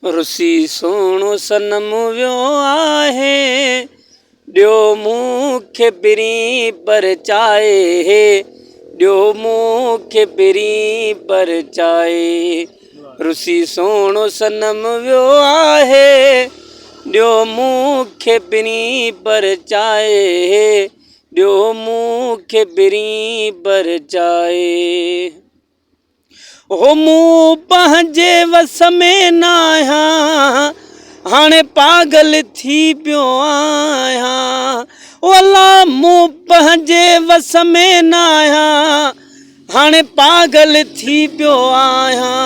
रुसी सोणो सनम वियो आहे ॾियो मूंखे पिरी परचाए ॾियो मूंखे पिरी परचाए रुसी सोणो सनम वियो आहे ॾियो मूंखे पिरी परचाए ॾियो मूंखे पिरी परचाए ओ मूं पंहिंजे वस में न आहियां हाणे पागल थी पियो आहियां ओ अल्लाह मूं पंहिंजे वस में न आहियां हाणे पागल थी पियो आहियां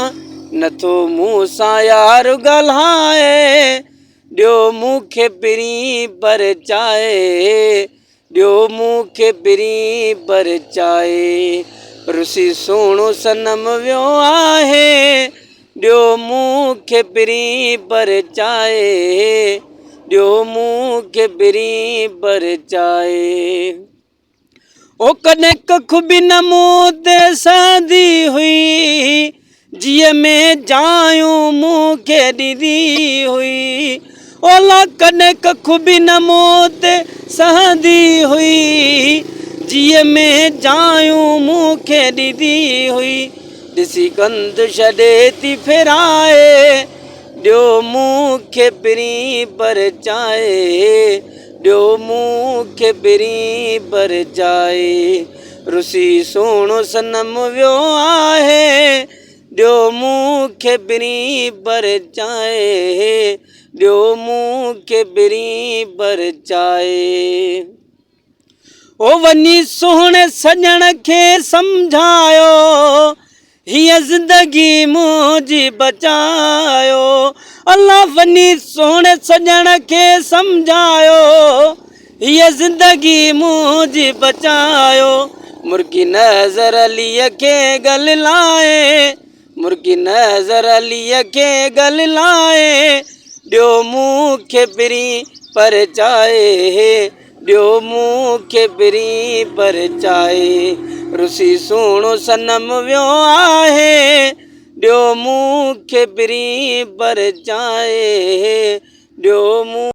नथो मूं सां यार ॻाल्हाए ॾियो मूंखे पिरी परचाए ॾियो मूंखे पिरी परचाए रुसी सोणो सनम वियो आहे ॾियो मूंखे पिरी परचाए ॾियो मूंखे पिरी परचाए ओ कॾहिं कख बि न मूं ते सहंदी हुई जीअं में जायूं मूंखे ॾींदी हुई ओला कॾहिं कख बि न मूं ते सहंदी हुई जीअं में जायूं मूंखे ॾींदी हुई ॾिसी कंद छॾे थी फिराए ॾियो मूंखे पिरी परचाए ॾियो मूंखे पिरी परचाए रुसी सोणो सनम वियो आहे ॾियो मूंखे पिरी परचाए ॾियो मूंखे पिरी परचाए ओ वञी सोहणे सजण खे सम्झायो हीअ ज़िंदगी मुंहिंजी बचायो अल्लाह वञी सोहणे सजण खे सम्झायो हीअ ज़िंदगी मुंहिंजी बचायो मुर्गी नज़र अलीअ खे गल लाए मुर्गी नज़र अलीअ खे गल लाए ॾियो मूंखे पिरी परचाए ॾियो मूंखे पिरी परचाए रुसी सोणो सनम वियो आहे ॾियो मूंखे पिरी परचाए ॾियो